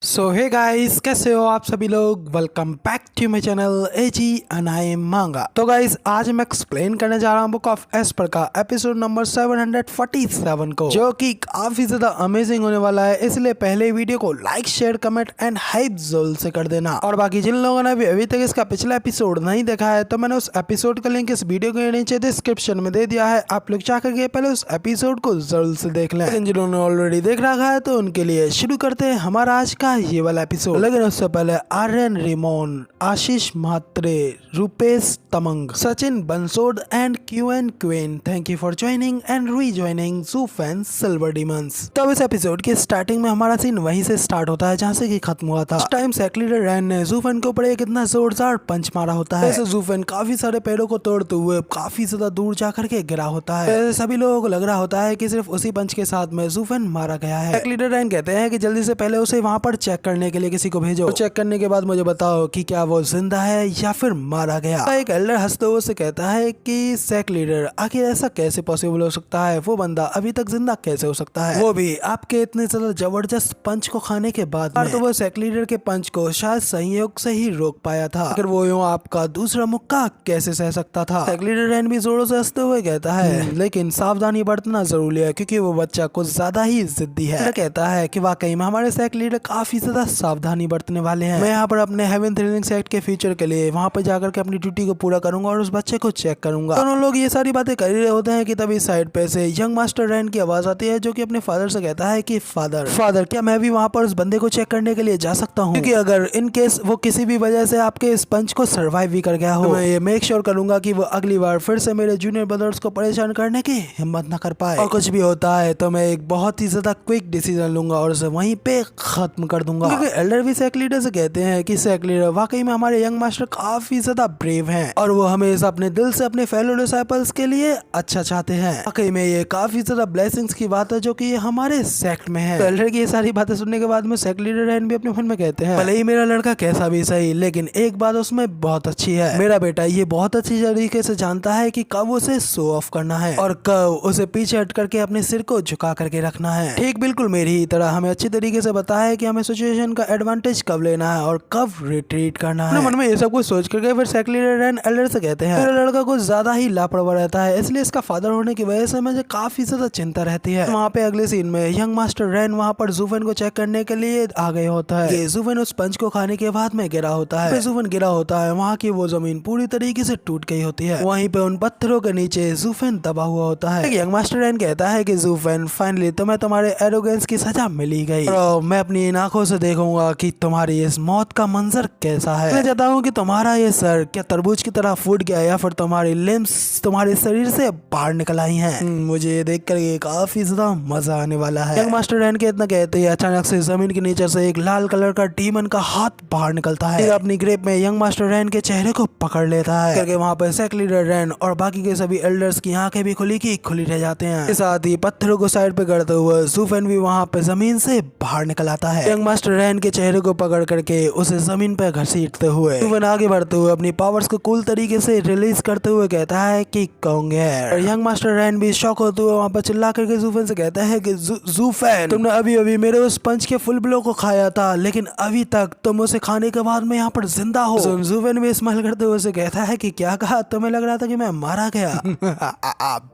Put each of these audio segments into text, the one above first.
सो hey guys, कैसे हो आप सभी लोग। Welcome back to my channel AG and I am मांगा। तो गाइस, आज मैं एक्सप्लेन करने जा रहा हूँ बुक ऑफ एस्पर का एपिसोड नंबर 747 को, जो कि काफी ज्यादा अमेजिंग होने वाला है। इसलिए पहले वीडियो को like, share, comment and hype जरूर से कर देना। और बाकी जिन लोगों ने भी अभी तक इसका पिछला एपिसोड नहीं देखा है, तो मैंने उस एपिसोड का लिंक इस वीडियो के नीचे डिस्क्रिप्शन में दे दिया है। आप लोग जाकर के पहले उस एपिसोड को जरूर से देख लें। लेकिन जिन्होंने ऑलरेडी देख रखा है तो उनके लिए शुरू करते हैं हमारा आज का ये वाला एपिसोड। लेकिन उससे पहले आर्यन रेमोन, Ashish Mhatre, Rupesh Tamang, Sachin Bansod and queen, thank you for joining and rejoining जू फैन सिल्वर डीमंस। तब इस एपिसोड के स्टार्टिंग में हमारा सीन वहीं से स्टार्ट होता है जहां से कि खत्म हुआ था। उस टाइम सेक्रेटरी रैन ने जूफेन के ऊपर एक इतना जोरदार पंच मारा होता है। ऐसे जूफेन काफी सारे पेड़ों को तोड़ते हुए काफी ज्यादा दूर जाकर के गिरा होता है। ऐसे सभी लोगों को लग रहा होता है कि सिर्फ उसी पंच के साथ में जूफेन मारा गया है। सेक्रेटरी रैन कहते हैं कि जल्दी से पहले उसे वहां पर चेक करने के लिए किसी को भेजो। तो चेक करने के बाद मुझे बताओ कि क्या वो जिंदा है या फिर मारा गया। एक एल्डर हंसते हुए से कहता है कि सेक लीडर, आखिर ऐसा कैसे पॉसिबल हो सकता है? वो बंदा अभी तक जिंदा कैसे हो सकता है, वो भी आपके इतने ज्यादा जबरदस्त पंच को खाने के बाद में। तो वो सेक लीडर के पंच को शायद संयोग से ही रोक पाया था, अगर वो यूं आपका दूसरा मुक्का कैसे सह सकता था। सेक लीडर रैन भी जोरों से हंसते हुए कहता है लेकिन सावधानी बरतना जरूरी है क्योंकि वो बच्चा कुछ ज्यादा ही जिद्दी है। कहता है कि वाकई में हमारे सेक लीडर काफी ज्यादा सावधानी बरतने वाले हैं। मैं यहाँ पर अपने हेवन थ्रिलिंग सेट के फ्यूचर के लिए वहाँ पे जाकर के अपनी ड्यूटी को पूरा करूंगा और उस बच्चे को चेक करूंगा। दोनों लोग ये सारी बातें कर ही रहे होते हैं कि तभी साइड पे से यंग मास्टर रैन की आवाज आती है, जो कि अपने फादर से कहता है कि फादर क्या मैं भी वहाँ पर उस बंदे को चेक करने के लिए जा सकता हूँ? क्योंकि अगर इन केस वो किसी भी वजह से आपके इस पंच को सर्वाइव भी कर गया हो, तो मैं ये मेक श्योर करूंगा कि वो अगली बार फिर से मेरे जूनियर ब्रदर्स को परेशान करने की हिम्मत न कर पाए। और कुछ भी होता है तो मैं एक बहुत ही ज्यादा क्विक डिसीजन लूंगा और उसे वहीं पे खत्म कर दूंगा। क्योंकि एल्डर भी सेक लीडर से कहते हैं कि सेक लीडर वाकई में हमारे यंग मास्टर काफी ज्यादा ब्रेव हैं और वो हमेशा अपने दिल से अपने फेलो डिसाइपल्स के लिए अच्छा चाहते हैं। वाकई में ये काफी ज्यादा ब्लेसिंग्स की बात है जो कि ये हमारे सेक्ट में है। तो एल्डर की ये सारी बातें सुनने के बाद में सेक लीडर रैन भी अपने मन में कहते हैं, भले ही मेरा लड़का कैसा भी सही, लेकिन एक बात उसमें बहुत अच्छी है, मेरा बेटा ये बहुत अच्छी तरीके से जानता है कि कब उसे शो ऑफ करना है और कब उसे पीछे हट करके अपने सिर को झुका करके रखना है। ठीक बिल्कुल मेरी ही तरह हमें अच्छी तरीके से बताया है कि हमें सिचुएशन का एडवांटेज कब लेना है और कब रिट्रीट करना है। मन में ये सब कुछ सोच करके फिर सेक लीडर रैन एल्डर से कहते हैं, मेरा लड़का कुछ ज्यादा ही लापरवाह रहता है, इसलिए इसका फादर होने की वजह से मुझे काफी ज्यादा चिंता रहती है। वहाँ पे अगले सीन में यंग मास्टर रैन वहाँ पर जूफेन को चेक करने के लिए आ गए होता है। जूफेन उस पंच को खाने के बाद में गिरा होता है। जूफेन गिरा होता है, वहाँ की वो जमीन पूरी तरीके से टूट गई होती है। वहीं पे उन पत्थरों के नीचे जूफेन दबा हुआ होता है। यंग मास्टर रैन कहता है कि जूफेन फाइनली तुम्हें तुम्हारे एरोगेंस की सजा मिली गई और मैं अपनी इन आंखों से देखूंगा कि तुम्हारी इस मौत का मंजर कैसा है। मैं चाहता हूँ कि तुम्हारा ये सर क्या तरबूज की तरह फूट गया या फिर तुम्हारी लिम्स तुम्हारे शरीर से बाहर निकल आई हैं। मुझे ये देख कर ये काफी ज्यादा मजा आने वाला है। यंग मास्टर रैन के इतना कहते ही अचानक से जमीन के नीचे से एक लाल कलर का डीमन का हाथ बाहर निकलता है। अपनी ग्रेप में यंग मास्टर रैन के चेहरे को पकड़ लेता है करके वहाँ पर सेक लीडर रैन और बाकी के सभी एल्डर्स की आंखें भी खुली की खुली रह जाते हैं। इस साथ ही पत्थरों को साइड पे करते हुए जूफेन भी वहाँ पे जमीन से बाहर निकल आता है। यंग मास्टर रैन के चेहरे को पकड़ करके उसे जमीन पे घसीटते हुए जूफेन आगे बढ़ते हुए अपनी पावर्स को कूल तरीके से रिलीज करते हुए कहता है कि कौन है। और यंग मास्टर रैन भी शॉक होते हुए वहाँ पर चिल्ला करके जूफेन से कहता है कि जूफेन तुमने अभी अभी मेरे उस पंच के फुल ब्लो को खाया था, लेकिन अभी तक तुम उसे खाने के बाद में यहाँ पर जिंदा हो। जूफेन भी स्माइल करते हुए उसे कहता है कि क्या कहा? तुम्हें लग रहा था कि मैं मारा गया?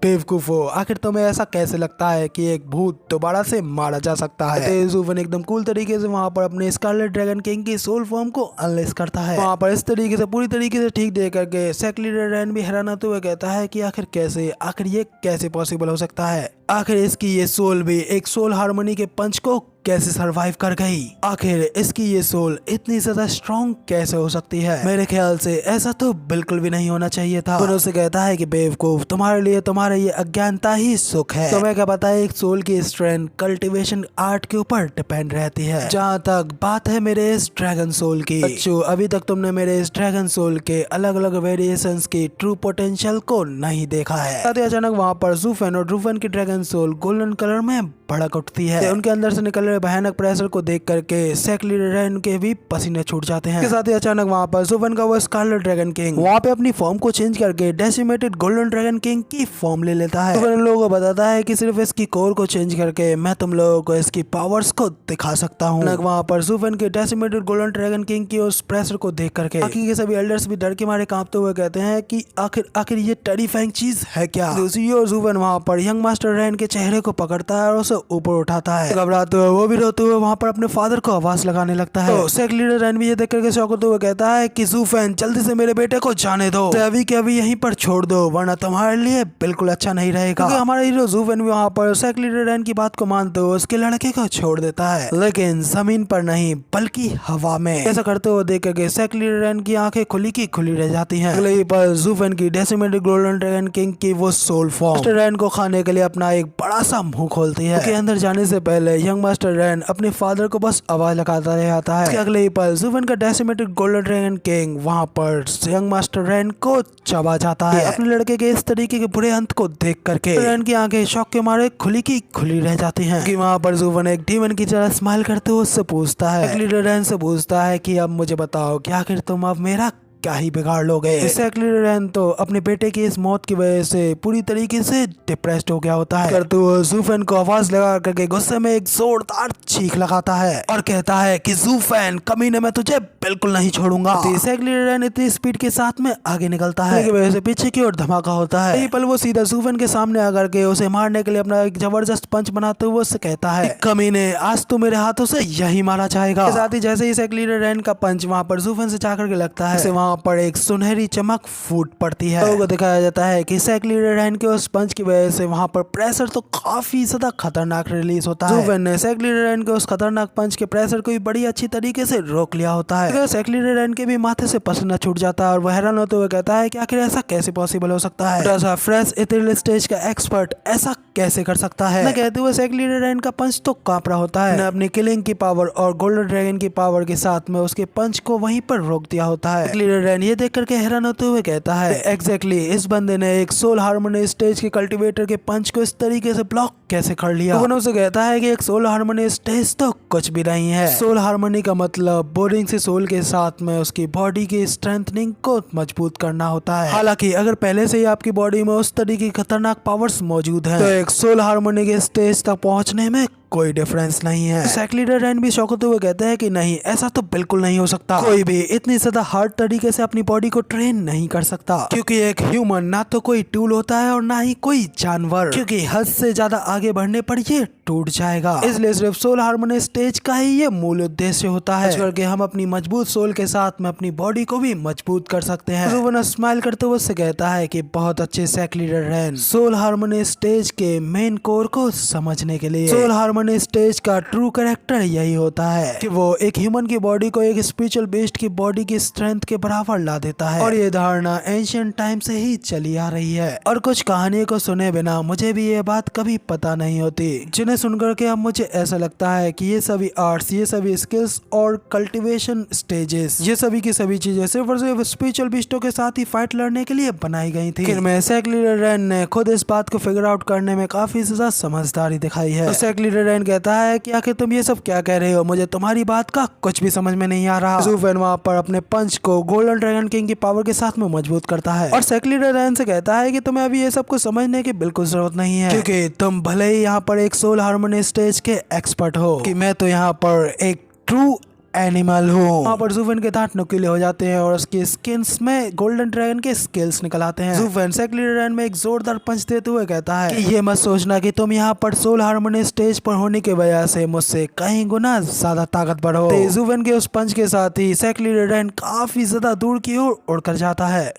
बेवकूफो, आखिर तुम्हें ऐसा कैसे लगता है कि एक भूत दोबारा से मारा जा सकता है? जूफेन एकदम कूल तरीके से वहाँ पर अपने स्कारलेट ड्रैगन किंग की सोल फॉर्म को अनलेस करता है। वहाँ पर इस तरीके से पूरी तरीके से ठीक दे करके सेक लीडर रैन भी हैरान होते हुए कहता है कि आखिर ये कैसे पॉसिबल हो सकता है? आखिर इसकी ये सोल भी एक सोल हार्मनी के पंच को कैसे सरवाइव कर गई? आखिर इसकी ये सोल इतनी ज्यादा स्ट्रॉन्ग कैसे हो सकती है? मेरे ख्याल से ऐसा तो बिल्कुल भी नहीं होना चाहिए था। फिर उसे कहता है कि बेवकूफ, तुम्हारे लिए तुम्हारा ये अज्ञानता ही सुख है। तुम्हें क्या पता है एक सोल की स्ट्रेंथ कल्टीवेशन आर्ट के ऊपर डिपेंड रहती है। जहाँ तक बात है मेरे इस ड्रैगन सोल की, बच्चों अभी तक तुमने मेरे इस ड्रैगन सोल के अलग अलग वेरिएशंस की ट्रू पोटेंशियल को नहीं देखा है। अचानक वहाँ पर जूफेन और जूफेन की ड्रैगन सोल गोल्डन कलर में भड़क उठती है। उनके अंदर से निकल रहे मारे भयानक प्रेशर को देख करके सेक्लिडन के भी पसीने छूट जाते हैं। इसके साथ ही अचानक वहाँ पर जुफन का वो स्कारलेट ड्रैगन किंग वहाँ पे अपनी फॉर्म को चेंज करके डेसिमेटेड गोल्डन ड्रैगन किंग की फॉर्म ले लेता है। जुफन लोगों को बताता है कि सिर्फ इसकी कोर को चेंज करके मैं तुम लोगों को इसकी पावर्स को दिखा सकता हूँ। वहाँ पर जुफन के डेसिमेटेड गोल्डन ड्रैगन किंग की उस प्रेशर को देख करके बाकी के सभी एल्डर्स भी डर के मारे कांपते हुए कहते हैं कि आखिर ये टेरिफाइंग चीज है क्या। दूसरी ओर जुफन वहाँ पर यंग मास्टर रैन के चेहरे को पकड़ता है और उसे ऊपर उठाता है। घबराते हुए वो भी रोते हुए वहाँ पर अपने फादर को आवाज लगाने लगता है। तो सेक्लिडन रैन भी ये देख करके शॉक होते हुए कहता है कि जुफन जल्दी से मेरे बेटे को जाने दो, अभी के अभी यहीं पर छोड़ दो, वरना तुम्हारे लिए बिल्कुल अच्छा नहीं रहेगा। क्योंकि हमारा हीरो जुफन भी वहाँ पर सेक्लिडन रैन की बात को मानते हुए उसके लड़के को छोड़ देता है, लेकिन जमीन पर नहीं बल्कि हवा में। ऐसा करते हुए देख करके सेक्लिडन रैन की आंखें खुली की खुली रह जाती हैं। अगले ही पल जुफन की डेसिमेटेड गोल्डन ड्रैगन किंग की वो सोल फॉर्म मास्टर रैन को खाने के लिए अपना एक बड़ा सा मुंह खोलती है। उसके अंदर जाने से पहले यंग मास्टर रैन अपने फादर को बस आवाज लगाता रहता है। अगले ही पल जुफन का डेसिमेटेड गोल्डन ड्रैगन किंग वहाँ पर यंग मास्टर रैन को चबा जाता है। अपने लड़के के इस तरीके के बुरे अंत को देख करके रैन की आंखें शौक के मारे खुली की खुली रह जाती हैं। कि वहाँ पर जुफन एक डीमन की तरह स्माइल करते हुए उससे पूछता है, रैन से पूछता है कि अब मुझे बताओ कि आखिर तुम अब मेरा क्या ही बिगाड़ लोगे। सेक्लिडन तो अपने बेटे की इस मौत की वजह से पूरी तरीके से डिप्रेस्ड हो गया होता है। करते हुए जुफन को आवाज लगा करके गुस्से में एक जोरदार चीख लगाता है और कहता है कि जुफन कमीने मैं तुझे बिल्कुल नहीं छोड़ूंगा। सेक्लिडन इतनी स्पीड के साथ में आगे निकलता है की वजह से पीछे की ओर धमाका होता है। यही पल वो सीधा जुफन के सामने आकर के उसे मारने के लिए अपना एक जबरदस्त पंच बनाते हुए उससे कहता है, कमीने आज तो मेरे हाथों से यही मारा जाएगा। साथ ही जैसे ही सेक्लिडन का पंच वहाँ पर जुफन से जाकर के लगता है, वहाँ पर एक सुनहरी चमक फूट पड़ती है। लोगों को दिखाया जाता है कि सेक्लिडन के उस पंच की वजह से वहाँ पर प्रेशर तो काफी ज्यादा खतरनाक रिलीज होता है। जुफन ने सेक्लिडन के उस खतरनाक पंच के प्रेशर को भी बड़ी अच्छी तरीके से रोक लिया होता है। सेक्लिडन के भी माथे से पसीना छूट जाता है और वह हैरान होते हुए कहता है कि आखिर ऐसा कैसे पॉसिबल हो सकता है, फ्रेश इथेरियल स्टेज का एक्सपर्ट ऐसा कैसे कर सकता है। कहते हुए सेक्लिडन का पंच तो कांप रहा होता है। अपनी किलिंग की पावर और गोल्डन ड्रैगन की पावर के साथ में उसके पंच को वहीं पर रोक दिया होता है। सेक्लिडन ये देख करके हैरान होते हुए कहता है, एग्जैक्टली इस बंदे ने एक सोल हार्मोनी स्टेज के कल्टीवेटर के पंच को इस तरीके से ब्लॉक कैसे कर लिया। तो उसे कहता है कि एक सोल हार्मोनी स्टेज तो कुछ भी नहीं है। सोल हार्मोनी का मतलब बोरिंग से सोल के साथ में उसकी बॉडी की स्ट्रेंथनिंग को मजबूत करना होता है। हालांकि अगर पहले से ही आपकी बॉडी में उस तरीके की खतरनाक पावर्स मौजूद है तो एक सोल हार्मोनी के स्टेज तक पहुंचने में कोई डिफरेंस नहीं है। सेक्लिडन भी शौक होते हुए कहते हैं कि नहीं, ऐसा तो बिल्कुल नहीं हो सकता। कोई भी इतनी ज्यादा हार्ड तरीके से अपनी बॉडी को ट्रेन नहीं कर सकता, क्योंकि एक ह्यूमन ना तो कोई टूल होता है और ना ही कोई जानवर, क्योंकि हद से ज्यादा आगे बढ़ने पर ये टूट जाएगा। इसलिए सिर्फ सोल हार्मोनी स्टेज का ही ये मूल उद्देश्य होता है, करके हम अपनी मजबूत सोल के साथ में अपनी बॉडी को भी मजबूत कर सकते हैं। जुफन स्माइल करते हुए उससे कहता है कि बहुत अच्छे सेक्लिडन, सोल हार्मोनी स्टेज के मेन कोर को समझने के लिए सोल हार्मोनी स्टेज का ट्रू कैरेक्टर यही होता है कि वो एक ह्यूमन की बॉडी को एक स्पिरिचुअल बीस्ट की बॉडी की स्ट्रेंथ के बराबर ला देता है। और ये धारणा एंशिएंट टाइम से ही चली आ रही है। और कुछ कहानियों को सुने बिना मुझे भी ये बात कभी पता नहीं होती, जिन्हें सुनकर के अब मुझे ऐसा लगता है कि ये सभी आर्ट्स, ये सभी स्किल्स और कल्टीवेशन स्टेजेस, ये सभी की सभी चीजें सिर्फ और सिर्फ स्पिरिचुअल बीस्टों के साथ ही फाइट लड़ने के लिए बनाई गई थी। फिर सेक्लिडन ने खुद इस बात को फिगर आउट करने में काफी ज्यादा समझदारी दिखाई है। सेक्लिडन कहता है कि आखिर तुम ये सब क्या कह रहे हो, मुझे तुम्हारी बात का कुछ भी समझ में नहीं आ रहा। जुफन वहाँ पर अपने पंच को गोल्डन ड्रैगन किंग की पावर के साथ में मजबूत करता है और सेक्लिडन से कहता है कि तुम्हें अभी ये सब कुछ समझने की बिल्कुल जरूरत नहीं है, क्योंकि तुम भले ही यहाँ पर एक सोल हार्मोनी स्टेज के एक्सपर्ट हो, कि मैं तो यहाँ पर एक ट्रू एनिमल हूँ। वहाँ पर जुफन के दांत नुकीले हो जाते हैं और उसके स्किन्स में गोल्डन ड्रैगन के स्किल्स निकल आते हैं। जुफन सेक्लिडन में एक जोरदार पंच देते हुए कहता है कि ये मत सोचना कि तुम यहाँ पर सोल हार्मोनी स्टेज पर होने की वजह से मुझसे कहीं गुना ज्यादा ताकतवर हो। जुफन के उस पंच के साथ ही सेक्लिडन काफी ज्यादा दूर की ओर उड़कर जाता है।